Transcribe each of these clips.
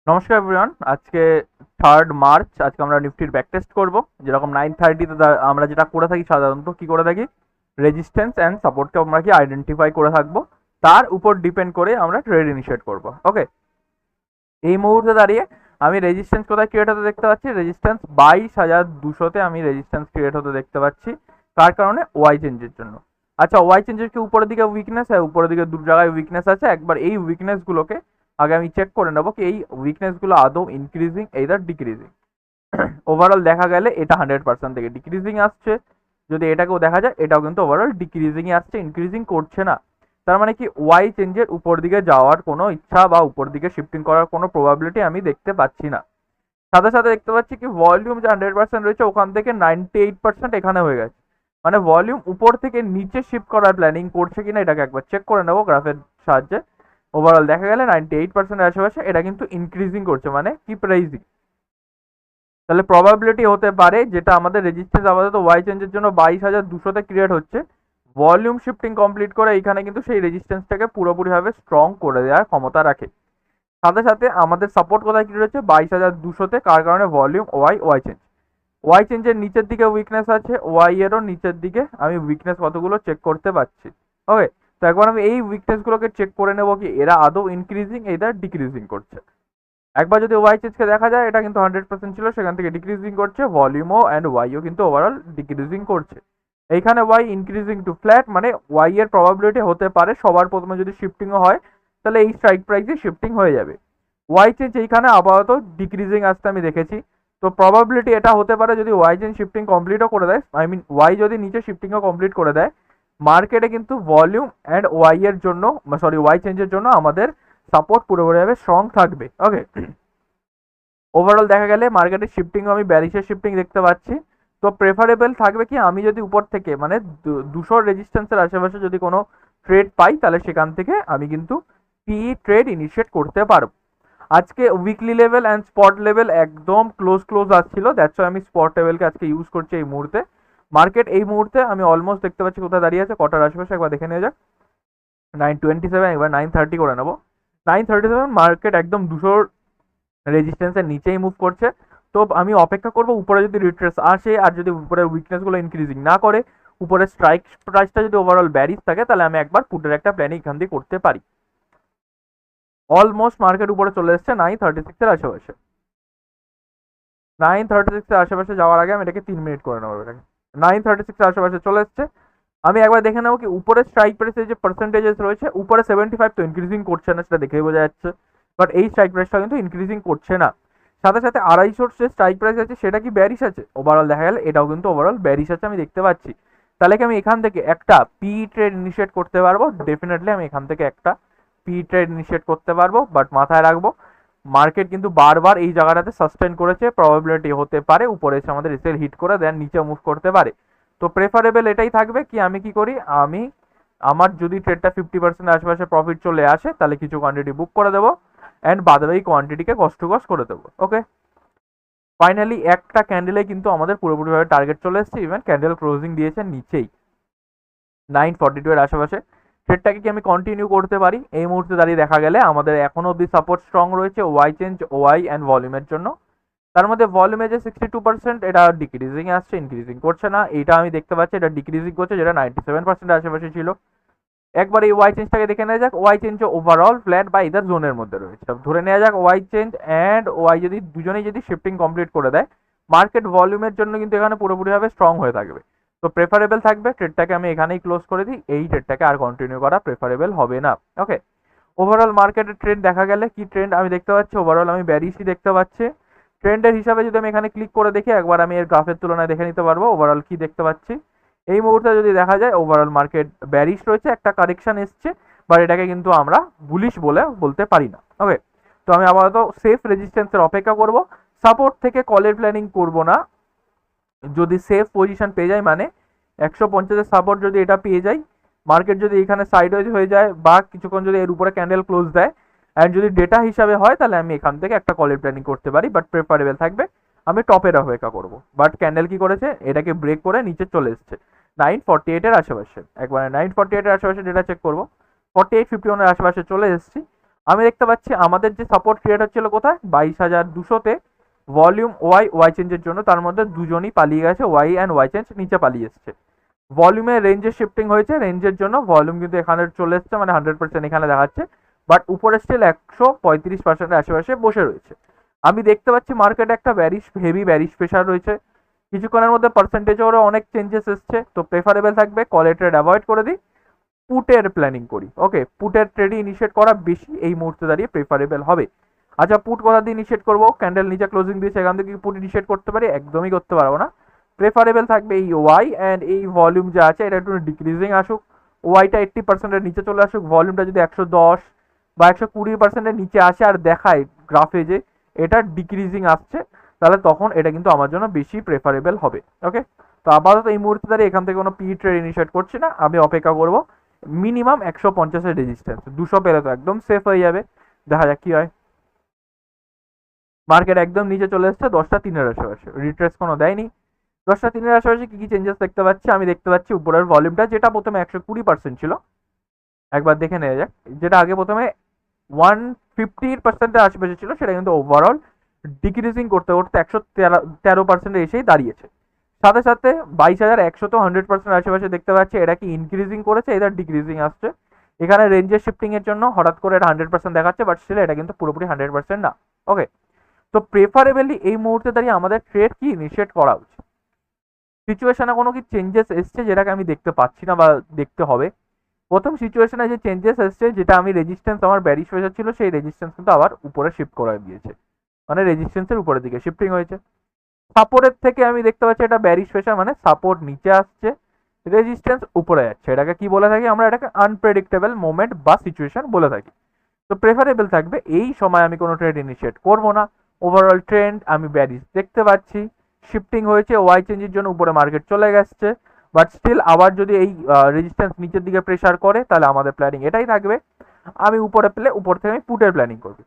নমস্কার এভরিওয়ান। আজকে 3 মার্চ। আজকে আমরা নিফটির ব্যাক টেস্ট করবো। যেরকম 9:30-তে আমরা যেটা করে থাকি সাধারণত কি করে থাকি, রেজিস্ট্যান্স অ্যান্ড সাপোর্টকে আমরা কি আইডেন্টিফাই করে থাকবো, তার উপর ডিপেন্ড করে আমরা ট্রেড ইনিশিয়েট করবো। ওকে, এই মুহূর্তে দাঁড়িয়ে আমি রেজিস্ট্যান্স কোথায় ক্রিয়েট হতে দেখতে পাচ্ছি, রেজিস্ট্যান্স 22,200-তে আমি রেজিস্ট্যান্স ক্রিয়েট হতে দেখতে পাচ্ছি। তার কারণে ওয়াই চেঞ্জের জন্য। আচ্ছা, ওয়াই চেঞ্জের কি উপরের দিকে উইকনেস? হ্যাঁ, উপরের দিকে দু জায়গায় উইকনেস আছে। একবার এই উইকনেসগুলোকে আগে আমি চেক করে নেবো কি এই উইকনেসগুলো আদৌ ইনক্রিজিং এইদার ডিক্রিজিং। ওভারঅল দেখা গেলে এটা 100% থেকে ডিক্রিজিং আসছে। যদি এটাকেও দেখা যায়, এটাও কিন্তু ওভারঅল ডিক্রিজিংই আসছে, ইনক্রিজিং করছে না। তার মানে কি ওয়াই চেঞ্জের উপর দিকে যাওয়ার কোনো ইচ্ছা বা উপর দিকে শিফটিং করার কোনো প্রবাবিলিটি আমি দেখতে পাচ্ছি না। সাথে সাথে দেখতে পাচ্ছি কি ভলিউম যে 100% রয়েছে ওখান থেকে 98% এখানে হয়ে গেছে। মানে ভলিউম উপর থেকে নিচে শিফট করার প্ল্যানিং করছে কিনা এটাকে একবার চেক করে নেবো গ্রাফের সাহায্যে। ওভারঅল দেখা গেলে 98% আশেপাশে এটা কিন্তু ইনক্রিজিং করছে, মানে কি প্রাইজিং। তাহলে প্রবাবিলিটি হতে পারে যেটা আমাদের রেজিস্ট্যান্স আপাতত ওয়াই চেঞ্জের জন্য 22,200-তে ক্রিয়েট হচ্ছে, ভলিউম শিফটিং কমপ্লিট করে এখানে কিন্তু সেই রেজিস্ট্যান্সটাকে পুরোপুরিভাবে স্ট্রং করে দেওয়ার ক্ষমতা রাখে। সাথে সাথে আমাদের সাপোর্ট কোথায় ক্রিয়েট হচ্ছে 22,200-তে, কার কারণে ভলিউম ওয়াই চেঞ্জ। ওয়াই চেঞ্জের নিচের দিকে উইকনেস আছে, ওয়াই এরও নিচের দিকে আমি উইকনেস কতগুলো চেক করতে পারছি। ওকে, তো একবার আমি এই উইকনেসগুলোকে চেক করে নেবো কি এরা আদৌ ইনক্রিজিং এদের ডিক্রিজিং করছে। একবার যদি ওয়াই চেঞ্জকে দেখা যায়, এটা কিন্তু 100% ছিল, সেখান থেকে ডিক্রিজিং করছে, ভলিউমও অ্যান্ড ওয়াইও কিন্তু ওভারঅল ডিক্রিজিং করছে। এইখানে ওয়াই ইনক্রিজিং টু ফ্ল্যাট, মানে ওয়াই এর প্রবাবিলিটি হতে পারে সবার প্রথমে যদি শিফটিংও হয় তাহলে এই স্ট্রাইক প্রাইসে শিফটিং হয়ে যাবে। ওয়াই চেঞ্জ এইখানে আপাতত ডিক্রিজিং আসতে আমি দেখেছি। তো প্রবাবিলিটি এটা হতে পারে যদি ওয়াই চেঞ্জ শিফটিং কমপ্লিটও করে দেয়, আই মিন ওয়াই যদি নিচে শিফটিংও কমপ্লিট করে দেয়, মার্কেটে কিন্তু ভলিউম অ্যান্ড ওয়াই এর জন্য, সরি ওয়াই চেঞ্জের জন্য আমাদের সাপোর্ট পুরোপুরিভাবে স্ট্রং থাকবে। ওকে, ওভারঅল দেখা গেলে মার্কেটের শিফটিংও আমি ব্যারিশের শিফটিং দেখতে পাচ্ছি। তো প্রেফারেবল থাকবে কি আমি যদি উপর থেকে মানে 200 রেজিস্ট্যান্সের আশেপাশে যদি কোনো ট্রেড পাই তাহলে সেখান থেকে আমি কিন্তু পি ট্রেড ইনিশিয়েট করতে পারবো। আজকে weekly level and spot level একদম ক্লোজ আসছিল, দ্যাটস আমি স্পট লেভেলকে আজকে ইউজ করছি এই মুহূর্তে। মার্কেট এই মুহূর্তে আমি অলমোস্ট দেখতে পাচ্ছি কোথায় দাঁড়িয়ে আছে, কটার আশেপাশে একবার দেখে নেওয়া যাক। 9:27, একবার 9:30 করে নেবো। 9:37 মার্কেট একদম 200 রেজিস্ট্যান্সের নিচেই মুভ করছে। তো আমি অপেক্ষা করব উপরে যদি রিট্রেস আসে, আর যদি উপরের উইকনেসগুলো ইনক্রিজিং না করে, উপরের স্ট্রাইক প্রাইসটা যদি ওভারঅল ব্যারিজ থাকে, তাহলে আমি একবার পুটের একটা প্ল্যানিং এখান দিয়ে করতে পারি। অলমোস্ট মার্কেট উপরে চলে এসছে 9:36-এর আশেপাশে। 9:36-এর আশেপাশে যাওয়ার আগে আমি এটাকে 3 মিনিট করে নেবো। এটাকে 9:36-এর আশেপাশে চলে এসছে। আমি একবার দেখে নেবো কি উপরে স্ট্রাইক প্রাইসের যে পার্সেন্টেজেস রয়েছে, উপরে 75 তো ইনক্রিজিং করছে না, সেটা দেখেই বোঝা যাচ্ছে। বাট এই স্ট্রাইক প্রাইসটা কিন্তু ইনক্রিজিং করছে না। সাথে সাথে 250 যে স্ট্রাইক প্রাইস আছে সেটা কি ব্যারিশ আছে? ওভারঅল দেখা গেলে এটাও কিন্তু ওভারঅল ব্যারিশ আছে, আমি দেখতে পাচ্ছি। তাহলে কি আমি এখান থেকে একটা পি ট্রেড ইনিশিয়েট করতে পারবো? ডেফিনেটলি আমি এখান থেকে একটা পি ট্রেড ইনিশিয়েট করতে পারবো, বাট মাথায় রাখবো মার্কেট কিন্তু বারবার এই জায়গাটাতে সাস্টেন করেছে, প্রবাবিলিটি হতে পারে উপরে এসে আমাদের রিসেল হিট করে দেন নিচে মুভ করতে পারে। তো প্রেফারেবল এটাই থাকবে কি আমি কি করি, আমি আমার যদি ট্রেডটা 50% আশেপাশে প্রফিট চলে আসে তাহলে কিছু কোয়ান্টিটি বুক করে দেবো, অ্যান্ড বাদবাকি কোয়ান্টিটিকে কষ্ট টু কস্ট করে দেবো। ওকে, ফাইনালি একটা ক্যান্ডেলে কিন্তু আমাদের পুরোপুরিভাবে টার্গেট চলে এসেছে। ইভেন ক্যান্ডেল ক্লোজিং দিয়েছে নিচেই 9:42 এর আশেপাশে। ট্রেডটাকে কি আমি কন্টিনিউ করতে পারি? এই মুহূর্তে দাঁড়িয়ে দেখা গেলে আমাদের এখনো অব্দি সাপোর্ট স্ট্রং রয়েছে ওয়াই চেঞ্জ, ওয়াই অ্যান্ড ভলিউমের জন্য। তার মধ্যে ভলিউমে যে 62% এটা ডিক্রিজিং আসছে, ইনক্রিজিং করছে না। এটা আমি দেখতে পাচ্ছি এটা ডিক্রিজিং করছে, যেটা 97% আশেপাশে ছিল। একবার এই ওয়াই চেঞ্জটাকে দেখে নেওয়া যাক। ওয়াই চেঞ্জ ওভারঅল ফ্ল্যাট বা ইদার জোনের মধ্যে রয়েছে। ধরে নেওয়া যাক ওয়াই চেঞ্জ অ্যান্ড ওয়াই যদি দুজনেই যদি শিফটিং কমপ্লিট করে দেয়, মার্কেট ভলিউমের জন্য কিন্তু এখানে পুরোপুরিভাবে স্ট্রং হয়ে থাকবে। তো প্রেফারেবল থাকবে ট্রেডটাকে আমি এখানেই ক্লোজ করে দিই, এই ট্রেডটাকে আর কন্টিনিউ করা প্রেফারেবল হবে না। ওকে, ওভারঅল মার্কেটের ট্রেন্ড দেখা গেলে কি ট্রেন্ড আমি দেখতে পাচ্ছি, ওভারঅল আমি ব্যারিশই দেখতে পাচ্ছি। ট্রেন্ডের হিসাবে যদি আমি এখানে ক্লিক করে দেখি, একবার আমি এর গ্রাফের তুলনায় দেখে নিতে পারবো ওভারঅল কি দেখতে পাচ্ছি। এই মুহূর্তে যদি দেখা যায় ওভারঅল মার্কেট ব্যারিশ রয়েছে, একটা কারেকশন এসছে, বাট এটাকে কিন্তু আমরা বুলিশ বলে বলতে পারি না। ওকে, তো আমি আপাতত সেফ রেজিস্ট্যান্সের অপেক্ষা করব, সাপোর্ট থেকে কলের প্ল্যানিং করব না। যদি সেফ পজিশন পেয়ে যায়, মানে 150-এর সাপোর্ট যদি এটা পেয়ে যায়, মার্কেট যদি এখানে সাইডওয়েজ হয়ে যায় বা কিছুক্ষণ যদি এর উপরে ক্যান্ডেল ক্লোজ দেয়, অ্যান্ড যদি ডেটা হিসাবে হয় তাহলে আমি এখান থেকে একটা কলের প্ল্যানিং করতে পারি, বাট প্রেফারেবল থাকবে আমি টপের অপেক্ষা করব। বাট ক্যান্ডেল কি করেছে, এটাকে ব্রেক করে নিচে চলে এসছে 9:48-এর আশেপাশে। একবারে 9:48-এর আশেপাশে ডেটা চেক করবো, 48:51-এর আশেপাশে চলে এসেছি। আমি দেখতে পাচ্ছি আমাদের যে সাপোর্ট ক্রিয়েট হচ্ছিল কোথায় 22,200-তে, ভলিউম ওয়াই চেঞ্জের জন্য তার মধ্যে দুজনই পালিয়ে গেছে, ওয়াই অ্যান্ড ওয়াই চেঞ্জ নিচে পালিয়ে এসছে। ভলিউমের রেঞ্জে শিফটিং হয়েছে, রেঞ্জের জন্য ভলিউম কিন্তু এখানে চলে এসছে, মানে 100% এখানে দেখাচ্ছে, বাট উপরে স্টিল 135%-এর আশেপাশে বসে রয়েছে। আমি দেখতে পাচ্ছি মার্কেটে একটা হেভি ব্যারিশ প্রেশার রয়েছে, কিছুক্ষণের মধ্যে পার্সেন্টেজেরও অনেক চেঞ্জেস এসছে, তো প্রেফারেবল থাকবে কলের ট্রেড অ্যাভয়েড করে দিই, পুটের প্ল্যানিং করি। ওকে, পুটের ট্রেডই ইনিশিয়েট করা বেশি এই মুহূর্তে দাঁড়িয়ে প্রেফারেবল হবে। আচ্ছা, পুট কোথা দিয়ে ইনিশিয়েট করবো? ক্যান্ডেল নিচে ক্লোজিং দিয়েছে, এখান থেকে পুট ইনিশিয়েট করতে পারি? একদমই করতে পারবো না। প্রেফারেবল থাকবে এই ওয়াই অ্যান্ড এই ভলিউম যা আছে এটা একটু ডিক্রিজিং আসুক, ওয়াইটা 80%-এর নিচে চলে আসুক, ভলিউমটা যদি 110 বা 120%-এর নিচে আসে আর দেখায় গ্রাফে যে এটা ডিক্রিজিং আসছে, তাহলে তখন এটা কিন্তু আমার জন্য বেশি প্রেফারেবল হবে। ওকে, তো আপাতত এই মুহূর্তে দাঁড়িয়ে এখান থেকে কোনো পি ট্রেড ইনিশিয়েট করছি না, আমি অপেক্ষা করবো মিনিমাম 150-এর রেজিস্ট্যান্স, 200 পেলে তো একদম সেফ হয়ে যাবে। দেখা যাক কি হয়। মার্কেট একদম নিচে চলে এসছে 10টা 3-এর আশেপাশে, রিট্রেস কোনো দেয়নি। 10টা 3-এর আশেপাশে কি কি চেঞ্জেস দেখতে পাচ্ছি? আমি দেখতে পাচ্ছি উপরের ভলিউমটা যেটা প্রথমে 120% ছিল, একবার দেখে নেওয়া যাক, যেটা আগে প্রথমে 150%-এর আশেপাশে ছিল, সেটা কিন্তু ওভারঅল ডিক্রিজিং করতে করতে 113%-এ এসেই দাঁড়িয়েছে। সাথে সাথে 22,100 তো 100% আশেপাশে দেখতে পাচ্ছি, এটা কি ইনক্রিজিং করেছে, এটা ডিক্রিজিং আসছে। এখানে রেঞ্জের শিফটিং এর জন্য হঠাৎ করে এটা 100% দেখাচ্ছে, বাট স্টিল এটা কিন্তু পুরোপুরি 100% না। ওকে, তো প্রেফারেবলি এই মুহূর্তে দাঁড়িয়ে আমাদের ট্রেড কি ইনিশিয়েট করা উচিত? সিচুয়েশনে কোনো কি চেঞ্জেস এসছে যেটাকে আমি দেখতে পাচ্ছি না বা দেখতে হবে? প্রথম সিচুয়েশনে যে চেঞ্জেস এসছে, যেটা আমি রেজিস্ট্যান্স আমার ব্যারিশ হয়ে ছিল, সেই রেজিস্ট্যান্স কিন্তু আবার উপরে শিফট করে দিয়েছে, মানে রেজিস্ট্যান্সের উপরের দিকে শিফটিং হয়েছে। সাপোর্টের থেকে আমি দেখতে পাচ্ছি এটা ব্যারিশ প্রেশার, মানে সাপোর্ট নিচে আসছে, রেজিস্ট্যান্স উপরে যাচ্ছে। এটাকে কি বলে থাকি আমরা? এটাকে আনপ্রেডিক্টেবল মোমেন্ট বা সিচুয়েশন বলে থাকি। তো প্রেফারেবল থাকবে এই সময় আমি কোনো ট্রেড ইনিশিয়েট করবো না। ওভারঅল ট্রেন্ড আমি ব্যারিশ দেখতে পাচ্ছি, শিফটিং হয়েছে, ওয়াই চেঞ্জের জন্য উপরে মার্কেট চলে গেছে, বাট স্টিল আবার যদি এই রেজিস্ট্যান্স নিচের দিকে প্রেশার করে, তাহলে আমাদের প্ল্যানিং এটাই থাকবে, আমি উপরে পেলে উপর থেকে আমি পুটের প্ল্যানিং করবো।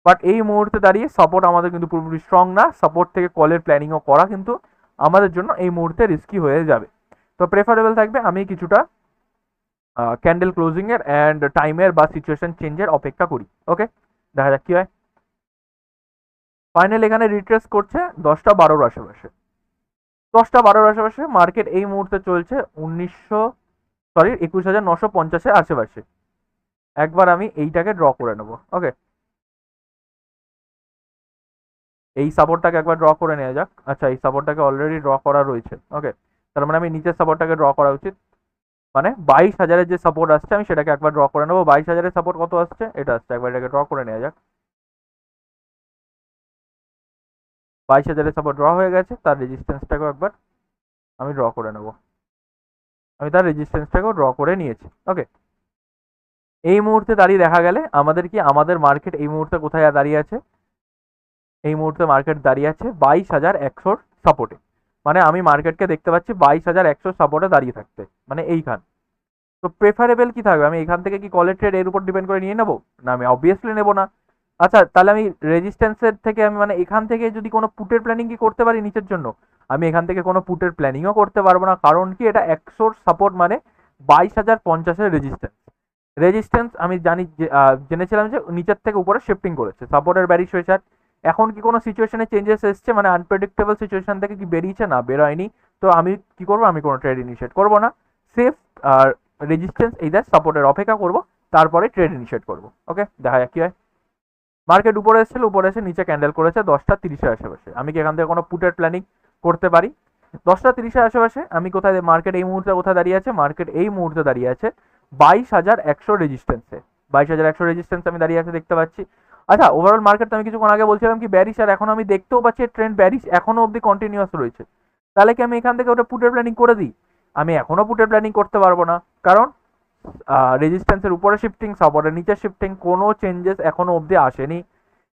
বাট এই মুহূর্তে দাঁড়িয়ে সাপোর্ট আমাদের কিন্তু পুরোপুরি স্ট্রং না, সাপোর্ট থেকে কলের প্ল্যানিংও করা কিন্তু আমাদের জন্য এই মুহূর্তে রিস্কি হয়ে যাবে। তো প্রেফারেবল থাকবে আমি কিছুটা ক্যান্ডেল ক্লোজিং এর অ্যান্ড টাইমের বা সিচুয়েশন চেঞ্জের অপেক্ষা করি। ওকে, দেখা যাক কি হয়। ফাইনাল এখানে রিট্রেস করছে 10টা 12-এর আশেপাশে, 10টা 12-এর আশেপাশে মার্কেট এই মুহূর্তে চলছে 21,950-এর আশেপাশে। একবার আমি এইটাকে ড্র করে নেবো। ওকে, এই সাপোর্টটাকে একবার ড্র করে নেওয়া যাক। আচ্ছা, এই সাপোর্টটাকে অলরেডি ড্র করা রয়েছে। ওকে, তার মানে আমি নিচের সাপোর্টটাকে ড্র করা উচিত, মানে 22,000-এর যে সাপোর্ট আসছে আমি সেটাকে একবার ড্র করে নেবো। 22,000-এর সাপোর্ট কত আসছে? এটা আসছে, একবার এটাকে ড্র করে নেওয়া যাক। 22,000-এর সাপোর্ট ড্র হয়ে গেছে, তার রেজিস্ট্যান্সটাকেও একবার আমি ড্র করে নেবো। আমি তার রেজিস্ট্যান্সটাকেও ড্র করে নিয়েছি। ওকে, এই মুহূর্তে দাঁড়িয়ে দেখা গেলে আমাদের মার্কেট এই মুহূর্তে কোথায় দাঁড়িয়ে আছে? এই মুহূর্তে মার্কেট দাঁড়িয়ে আছে 22,100-র সাপোর্টে, মানে আমি মার্কেটকে দেখতে পাচ্ছি 22,100 সাপোর্টে দাঁড়িয়ে থাকতে, মানে এইখান। তো প্রেফারেবল কি থাকবে? আমি এখান থেকে কি কলের ট্রেড এর উপর ডিপেন্ড করে নিয়ে নেবো? না, আমি অবভিয়াসলি নেবো না। আচ্ছা, তাহলে আমি রেজিস্ট্যান্সের থেকে আমি মানে এখান থেকে যদি কোনো পুটের প্ল্যানিং কি করতে পারি নিচের জন্য? আমি এখান থেকে কোনো পুটের প্ল্যানিংও করতে পারবো না, কারণ কি এটা 100-র সাপোর্ট, মানে 22,050-এর রেজিস্ট্যান্স। রেজিস্ট্যান্স আমি জেনেছিলাম যে নিচের থেকে উপরে শিফটিং করেছে, সাপোর্টের ব্যারিশ হয়েছে। এখন কি কোনো সিচুয়েশনে চেঞ্জেস এসছে, মানে আনপ্রেডিক্টেবল সিচুয়েশন থেকে কি বেরিয়েছে? না, বেরোয়নি। তো আমি কি করবো? আমি কোনো ট্রেড ইনিশিয়েট করবো না, সেফ আর রেজিস্ট্যান্স এইদার সাপোর্টের অপেক্ষা করবো, তারপরে ট্রেড ইনিশিয়েট করবো। ওকে, দেখা যাক কি হয়। মার্কেট উপরে এসেছিল, উপরে এসে নিচে ক্যান্ডেল করেছে 10টা 30-এর আশেপাশে। আমি কি এখান থেকে কোনো পুটের প্ল্যানিং করতে পারি? 10টা 30-এর আশেপাশে আমি কোথায়, মার্কেট এই মুহূর্তে কোথায় দাঁড়িয়ে আছে? মার্কেট এই মুহূর্তে দাঁড়িয়ে আছে 22,100 রেজিস্ট্যান্সে। 22,100 রেজিস্ট্যান্স আমি দাঁড়িয়ে আছে দেখতে পাচ্ছি। আচ্ছা, ওভারঅল মার্কেট তো আমি কিছুক্ষণ আগে বলছিলাম কি ব্যারিশ, আর এখন আমি দেখতেও পাচ্ছি ট্রেন্ড ব্যারিশ এখনো অবধি কন্টিনিউয়াস রয়েছে। তাহলে কি আমি এখান থেকে ওটা পুটের প্ল্যানিং করে দিই? আমি এখনো পুটের প্ল্যানিং করতে পারবো না, কারণ রেজিস্ট্যান্সের উপরে শিফটিং, সাপোর্টের নিচে শিফটিং, কোনো চেঞ্জেস এখনো অবধি আসেনি।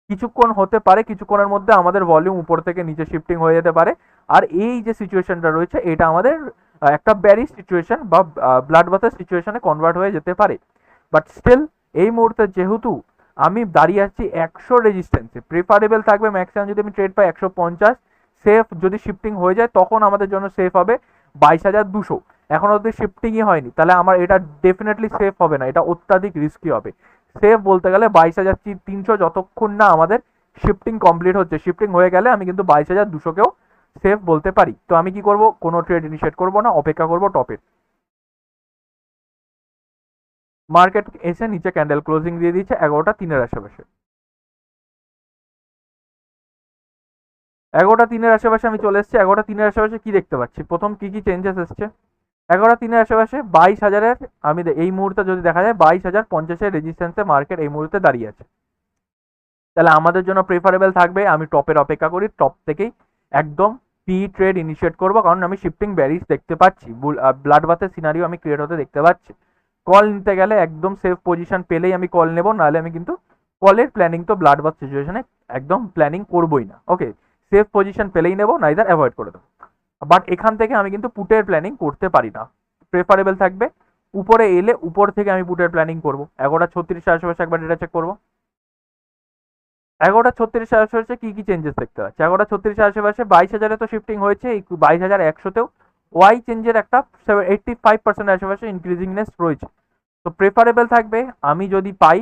কিছুক্ষণ হতে পারে, কিছুক্ষণের মধ্যে আমাদের ভলিউম উপর থেকে নিচে শিফটিং হয়ে যেতে পারে, আর এই যে সিচুয়েশনটা রয়েছে এটা আমাদের একটা ব্যারিশ সিচুয়েশন বা ব্লাড বাথের সিচুয়েশনে কনভার্ট হয়ে যেতে পারে। বাট স্টিল এই মুহূর্তে যেহেতু আমি দাঁড়িয়ে আছি 100 রেজিস্ট্যান্সে, প্রেফারেবল থাকবে ম্যাক্সিমাম যদি আমি ট্রেড পাই 150, সেফ যদি শিফটিং হয়ে যায় তখন আমাদের জন্য সেফ হবে 22,200। এখন অবধি শিফটিংই হয়নি, তাহলে আমার এটা ডেফিনেটলি সেফ হবে না, এটা অত্যাধিক রিস্কি হবে। সেফ বলতে গেলে 22,300 যতক্ষণ না আমাদের শিফটিং কমপ্লিট হচ্ছে। শিফটিং হয়ে গেলে আমি কিন্তু 22,200কেও সেফ বলতে পারি। তো আমি কি করব, কোনো ট্রেড ইনিশিয়েট করব না, অপেক্ষা করব টপের। মার্কেট এসে নিচে ক্যান্ডেল ক্লোজিং দিয়ে দিচ্ছে 11টা 3-এর আশেপাশে। 11টা 3-এর আশেপাশে আমি চলে এসেছি। 11টা 3-এর আশেপাশে কি দেখতে পাচ্ছি, প্রথম কি কি চেঞ্জেস এসছে। 11টা 3-এর আশেপাশে 22,000-এর আমি এই মুহূর্তে যদি দেখা যায় 22,050-এর রেজিস্ট্যান্সে মার্কেট এই মুহূর্তে দাঁড়িয়ে আছে। তাহলে আমাদের জন্য প্রেফারেবল থাকবে আমি টপের অপেক্ষা করি, টপ থেকেই একদম পি ট্রেড ইনিশিয়েট করবো, কারণ আমি শিফটিং ব্যারিজ দেখতে পাচ্ছি, ব্লাড বাথের সিনারিও আমি ক্রিয়েট হতে দেখতে পাচ্ছি। কল নিতে গেলে একদম সেফ পজিশন পেলেই আমি কল নেব, নাহলে আমি কিন্তু কলের প্ল্যানিং তো ব্লাড বাথ সিচুয়েশনে একদম প্ল্যানিং করবোই না। ওকে, সেফ পজিশন পেলেই নেব, নাইদার অ্যাভয়েড করে দেবো। বাট এখান থেকে আমি কিন্তু পুটের প্ল্যানিং করতে পারি না। প্রেফারেবল থাকবে উপরে এলে উপর থেকে আমি পুটের প্ল্যানিং করবো। 11টা 36-এর আশেপাশে একবার ডেটা চেক করবো। 11টা 36-এর আশেপাশে কি কি চেঞ্জেস দেখতে পাচ্ছি। 11টা 36-এর আশেপাশে 22,000-এ তো শিফটিং হয়েছে, এই 22,100-তেও ওয়াই চেঞ্জের একটা 85% আশেপাশে ইনক্রিজিংনেস রয়েছে। তো প্রেফারেবল থাকবে আমি যদি পাই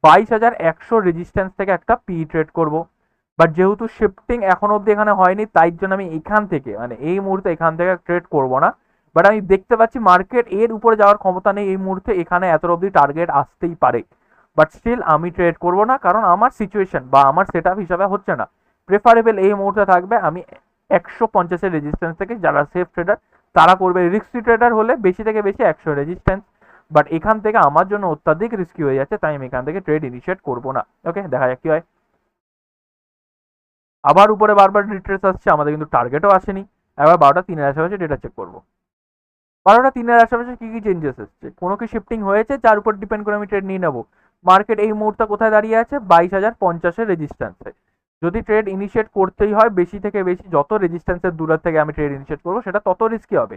22,100 রেজিস্ট্যান্স থেকে একটা পি ট্রেড করব। বাট যেহেতু শিফটিং এখন অবধি এখানে হয়নি, তাই জন্য আমি এখান থেকে মানে এই মুহূর্তে এখান থেকে ট্রেড করব না। বাট আমি দেখতে পাচ্ছি মার্কেট এর উপরে যাওয়ার ক্ষমতা নেই এই মুহূর্তে, এখানে এত অবধি টার্গেট আসতেই পারে। বাট স্টিল আমি ট্রেড করব না, কারণ আমার সিচুয়েশন বা আমার সেট আপ হিসাবে হচ্ছে না। প্রেফারেবল এই মুহূর্তে থাকবে আমি 150-এর রেজিস্ট্যান্স থেকে, যারা সেফ ট্রেডার তারা করবে। রিস্কি ট্রেডার হলে বেশি থেকে বেশি 100 রেজিস্ট্যান্স। বাট এখান থেকে আমার জন্য অত্যাধিক রিস্কি হয়ে যাচ্ছে, তাই আমি এখান থেকে ট্রেড ইনিশিয়েট করবো না। ওকে, দেখা যাক কি হয়। আবার উপরে বারবার রিট্রেস আসছে, আমাদের কিন্তু টার্গেটও আসেনি। এবার 12টা 3-এর আশেপাশে ডেটা চেক করবো। 12টা 3-এর আশেপাশে কি কি চেঞ্জেস এসছে, কোনো কি শিফটিং হয়েছে যার উপর ডিপেন্ড করে আমি ট্রেড নিয়ে নেবো। মার্কেট এই মুহূর্তে কোথায় দাঁড়িয়ে আছে, 22,050-এর রেজিস্ট্যান্সে। যদি ট্রেড ইনিশিয়েট করতেই হয় বেশি থেকে বেশি, যত রেজিস্ট্যান্সের দূরের থেকে আমি ট্রেড ইনিশিয়েট করবো সেটা তত রিস্কি হবে।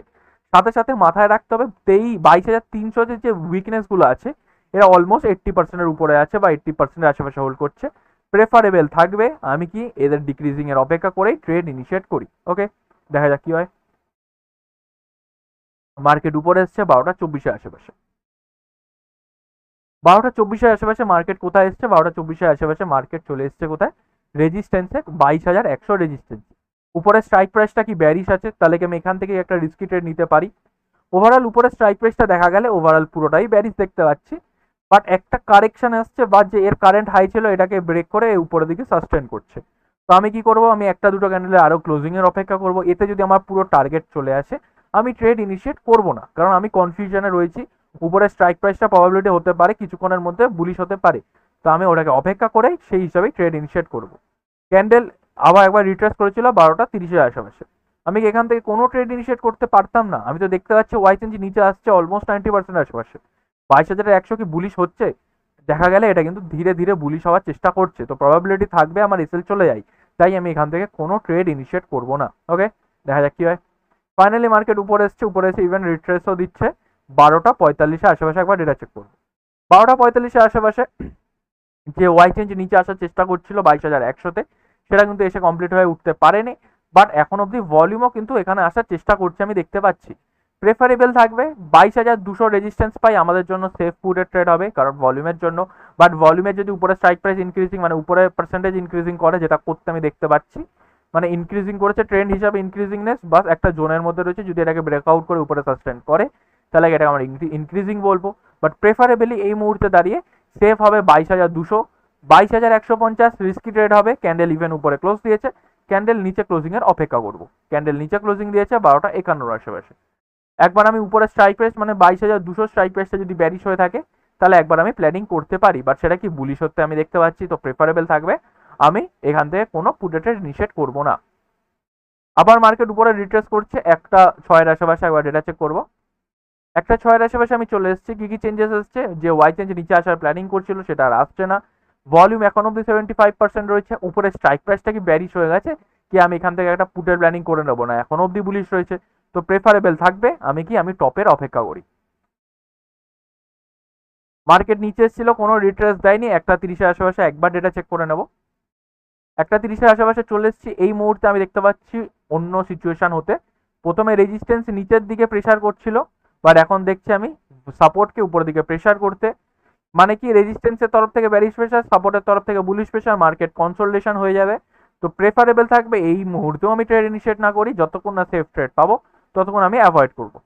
সাথে সাথে মাথায় রাখতে হবে 22,300 যে উইকনেস গুলো আছে, এরা অলমোস্ট 80%-এর উপরে আছে বা 80%-এর আশেপাশে হোল্ড করছে। প্রেফারেবল থাকবে আমি কি এদের ডিক্রিজিং এর অপেক্ষা করেই ট্রেড ইনিশিয়েট করি। ওকে, দেখা যাক কি হয়। মার্কেট উপরে এসছে 12টা 24-এর আশেপাশে। 12টা 24-এর আশেপাশে মার্কেট কোথায় এসছে, 12টা 24-এর আশেপাশে মার্কেট চলে এসছে কোথায়, রেজিস্ট্যান্সে 22,100 রেজিস্ট্যান্স। উপরে স্ট্রাইক প্রাইসটা কি ব্যারিশ আছে, তাহলে কি আমি এখান থেকে একটা রিস্কি ট্রেড নিতে পারি। ওভারঅল উপরে স্ট্রাইক প্রাইসটা দেখা গেলে ওভারঅল পুরোটাই ব্যারিশ দেখতে পাচ্ছি। বাট একটা কারেকশন আসছে, বা যে এর কারেন্ট হাই ছিল এটাকে ব্রেক করে উপরের দিকে সাস্টেন করছে। তো আমি কি করব, আমি একটা দুটো ক্যান্ডেলে আরো ক্লোজিং এর অপেক্ষা করব। এতে যদি আমার পুরো টার্গেট চলে আসে আমি ট্রেড ইনিশিয়েট করব না, কারণ আমি কনফিউশনে রয়েছি। উপরে স্ট্রাইক প্রাইসটা প্রবাবিলিটি হতে পারে কিছুক্ষণের মধ্যে বুলিশ হতে পারে, তো আমি ওটাকে অপেক্ষা করে সেই হিসাবেই ট্রেড ইনিশিয়েট করব। ক্যান্ডেল আবার একবার রিট্রেস করেছিল 12টা 30-এর আশেপাশে। আমি এখান থেকে কোনো ট্রেড ইনিশিয়েট করতে পারতাম না। আমি তো দেখতে পাচ্ছি ওয়াই চেঞ্জ নিচে আসছে অলমোস্ট 90% আশেপাশে। 22,100 কি বুলিশ হচ্ছে, দেখা গেলে এটা কিন্তু ধীরে ধীরে বুলিশ হওয়ার চেষ্টা করছে। তো প্রবাবিলিটি থাকবে আমার এসএল চলে যায়, তাই আমি এখান থেকে কোনো ট্রেড ইনিশিয়েট করব না। ওকে, দেখা যাক কি হয়। ফাইনালি মার্কেট উপরে এসছে, উপরে এসে ইভেন রিট্রেসও দিচ্ছে। 12টা 45-এর আশেপাশে একবার ডেটা চেক করবো। 12টা 45-এর আশেপাশে যে ওয়াই চেঞ্জ নিচে আসার চেষ্টা করছিল 22,100-তে, সেটা কিন্তু এসে কমপ্লিট হয়ে উঠতে পারেনি। বাট এখন অব্দি ভলিউমও কিন্তু এখানে আসার চেষ্টা করছে, আমি দেখতে পাচ্ছি। প্রেফারেবল থাকবে 22,200 রেজিস্ট্যান্স পাই আমাদের জন্য সেফ ফুডের ট্রেড হবে, কারণ ভলিউমের জন্য। বাট ভলিউমের যদি উপরে স্ট্রাইক প্রাইস ইনক্রিজিং মানে উপরে পার্সেন্টেজ ইনক্রিজিং করে, যেটা করতে আমি দেখতে পাচ্ছি, মানে ইনক্রিজিং করেছে ট্রেন্ড হিসাবে ইনক্রিজিংনেস, বাস একটা জোনের মধ্যে রয়েছে। যদি এটাকে ব্রেকআউট করে উপরে সাস্টেন করে তাহলে এটাকে আমরা ইনক্রিজিং বলবো। বাট প্রেফারেবলি এই মুহূর্তে দাঁড়িয়ে সেফ হবে 22,200। 22,150 রিস্কি ট্রেড হবে। ক্যান্ডেল ইভেন উপরে ক্লোজ দিয়েছে, ক্যান্ডেল নিচে ক্লোজিং এর অপেক্ষা করব। ক্যান্ডেল নিচে ক্লোজিং দিয়েছে 12টা 51-এর আশেপাশে। একবার আমি উপরে স্ট্রাইক প্রাইস মানে 22,200 স্ট্রাইক প্রাইসটা যদি ব্যারিশ হয়ে থাকে, তাহলে একবার আমি প্ল্যানিং করতে পারি। বাট সেটা কি বুলিশ হতে আমি দেখতে পাচ্ছি, তো প্রেফারেবল থাকবে আমি এখান থেকে কোনো পুটেটের নিষেধ করব না। আবার মার্কেট উপরে রিট্রেস করছে 1টা 6-এর আশেপাশে, একবার ডেটা চেক করবো। 1টা 6-এর আশেপাশে আমি চলে এসেছি। কি কি চেঞ্জেস এসছে, যে ওয়াই চেঞ্জ নিচে আসার প্ল্যানিং করছিল সেটা আর আসছে না। ভলিউম এখন অব্দি 75% রয়েছে। উপরে স্ট্রাইক প্রাইসটা কি ব্যারিশ হয়ে গেছে, কি আমি এখান থেকে একটা পুটের প্ল্যানিং করে নেবো না, এখন অব্দি বুলিশ রয়েছে। তো প্রেফারেবল থাকবে আমি টপের অপেক্ষা করি। মার্কেট নিচে এসেছিল, কোনো রিট্রেস দেয়নি। 1টা 30-এর আশেপাশে একবার ডেটা চেক করে নেবো। 1টা 30-এর আশেপাশে চলে এসেছি। এই মুহূর্তে আমি দেখতে পাচ্ছি অন্য সিচুয়েশন হতে। প্রথমে রেজিস্ট্যান্স নিচের দিকে প্রেসার করছিল, বাট এখন দেখছি আমি সাপোর্টকে উপরের দিকে প্রেসার করতে। মানে কি রেজিস্ট্যান্সের তরফ থেকে ব্যারিশ প্রেশার, সাপোর্টের তরফ থেকে বুলিশ প্রেশার, মার্কেট কনসোলিডেশন হয়ে যাবে। তো প্রেফারেবল থাকবে এই মুহূর্তেও আমি ট্রেড ইনিশিয়েট না করি, যতক্ষণ না সেফ ট্রেড পাবো ততক্ষণ আমি অ্যাভয়েড করবো।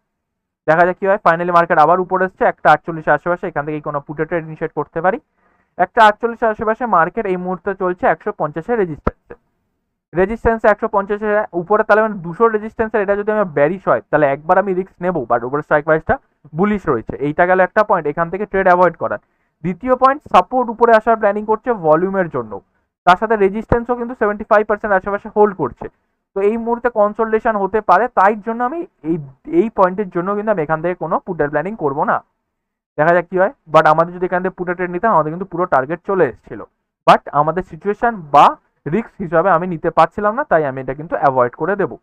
দেখা যাক কি হয়। ফাইনালি মার্কেট আবার উপরে এসছে 1:48 আশেপাশে, এখান থেকে কোনো পুটে ট্রেড ইনিশিয়েট করতে পারি। 1:48 আশেপাশে মার্কেট এই মুহূর্তে চলছে 150-এর রেজিস্ট্যান্সে। রেজিস্ট্যান্সে 150-এর উপরে, তাহলে মানে 200 রেজিস্ট্যান্সের এটা যদি আমার ব্যারিশ হয় তাহলে একবার আমি রিস্ক নেবো, বাট উপরে স্ট্রাইক প্রাইসটা বুলিশ রয়েছে। এইটা গেল একটা পয়েন্ট, এখান থেকে ট্রেড অ্যাভয়েড করার। দ্বিতীয় পয়েন্ট, সাপোর্ট উপরে আসার প্ল্যানিং করছে ভলিউমের জন্য, তার সাথে রেজিস্ট্যান্সও কিন্তু 75% আশেপাশে হোল্ড করছে। তো এই মুহূর্তে কনসোলিডেশন হতে পারে, তাই জন্য আমি এই এই পয়েন্টের জন্য কিন্তু আমি এখান থেকে কোনো পুটের প্ল্যানিং করবো না। দেখা যাক কি হয়। বাট আমাদের যদি এখান থেকে পুরো ট্রেড নিতাম, আমাদের কিন্তু পুরো টার্গেট চলে এসেছিল, বাট আমাদের সিচুয়েশন বা রিস্ক হিসাবে আমি নিতে পারছিলাম না, তাই আমি এটা কিন্তু অ্যাভয়েড করে দেবো।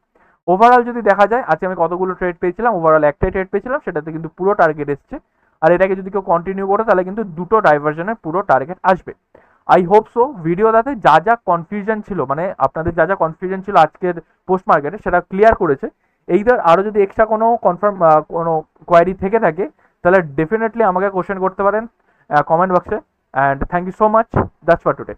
ওভারঅল যদি দেখা যায় আজকে আমি কতগুলো ট্রেড পেয়েছিলাম, ওভারঅল একটাই ট্রেড পেয়েছিলাম, সেটাতে কিন্তু পুরো টার্গেট এসছে। আর এটাকে যদি কেউ কন্টিনিউ করে তাহলে কিন্তু দুটো ডাইভার্জনের পুরো টার্গেট আসবে। আই হোপ সো ভিডিওটাতে যা যা কনফিউশন ছিল, মানে আপনাদের যা যা কনফিউশন ছিল আজকের পোস্ট মার্কেটে, সেটা ক্লিয়ার করেছে। এইটার আরও যদি এক্সট্রা কোনো কনফার্ম কোনো কোয়ারি থেকে থাকে তাহলে ডেফিনেটলি আমাকে কোশ্চেন করতে পারেন কমেন্ট বক্সে। And thank you so much, that's for today.